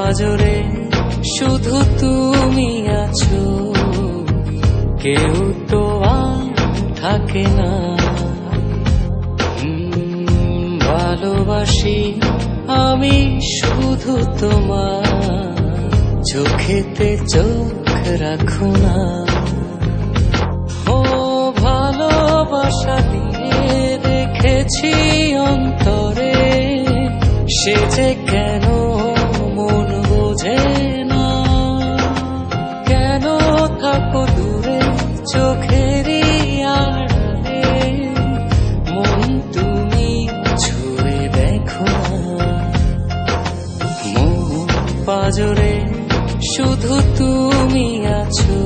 পাজরে শুধু তুমি আছো, কেউ তো আর থাকে না। ভালোবাসি আমি শুধু তোমার, চোখেতে চোখ রাখো না। ও ভালোবাসা দিয়ে রেখেছি অন্তরে, সে যে কেন মন বোঝে না। কেন থাকো দূরে চোখেরই আড়ালে, মন তুমি ছুঁয়ে দেখো না। মন পাজরে শুধু তুমি আছো,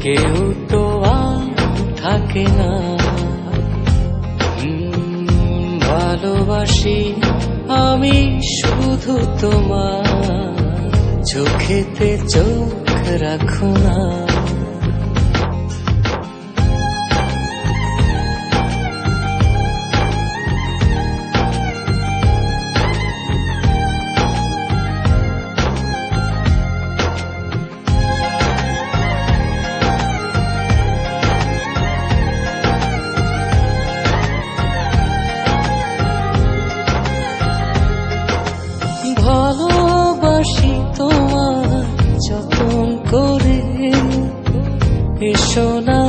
কেউ তো আর থাকে না। ভালোবাসি আমি শুধু তোমার, চোখেতে চোখ রাখো না। ভালোবাসি তোমার যতন করে, এসো না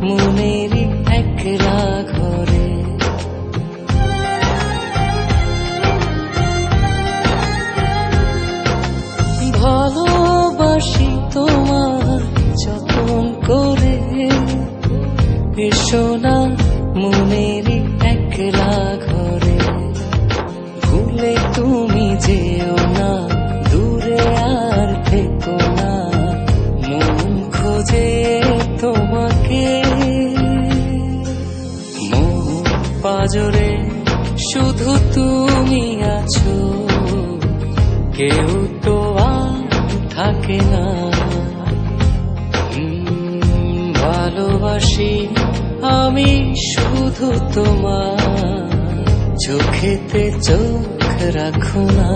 মনেরই একলা ঘরে। ভালোবাসি তোমার যতন করে, এসো না মনেরই একলা ঘরে। ভুলে তুমি যেও না, দূরে আর থেকো না, মন খোঁজে তোমাকে। মন পাজরে শুধু তুমি আছো, কেউ তো আর থাকে না। ভালোবাসি আমি শুধু তোমার, চোখেতে চোখ রাখো না।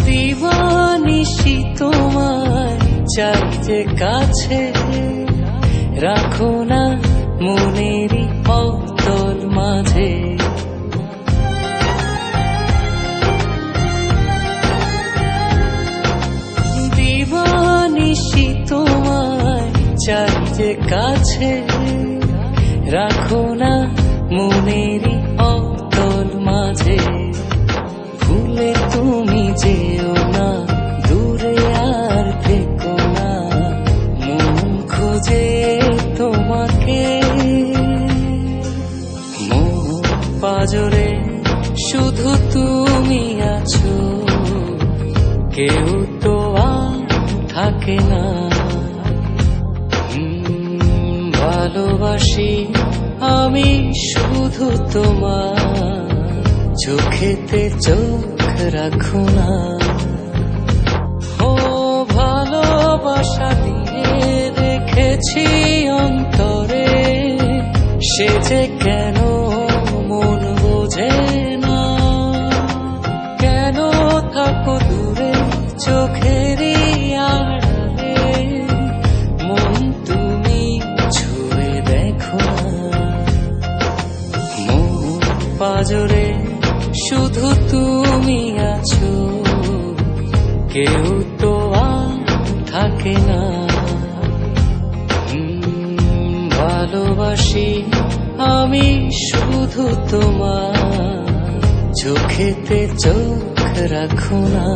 দিবানিশি তোমায় চাই যে কাছে, রাখো না মনেরই অতল মাঝে। দিবানিশি তোমায় চাই যে কাছে, রাখো না মনেরই অতল মাঝে। ভুলে তুমি যেও না, দূরে আর থেকো না, মন খোঁজে তোমাকে। মন পাজরে শুধু তুমি আছো, কেউ তো আর থাকে না। ভালোবাসি আমি শুধু তোমার, চোখেতে চোখ রাখো না। ও ভালোবাসা দিয়ে রেখেছি অন্তরে, সে যে কেন মন বোঝে না। কেন থাকো দূরে চোখেরই আড়ালে, মন তুমি ছুঁয়ে দেখো না। মন পাজরে শুধু তুমি আছো, কেউ তো আর থাকে না। ভালোবাসি আমি শুধু তোমার, চোখেতে চোখ রাখো না।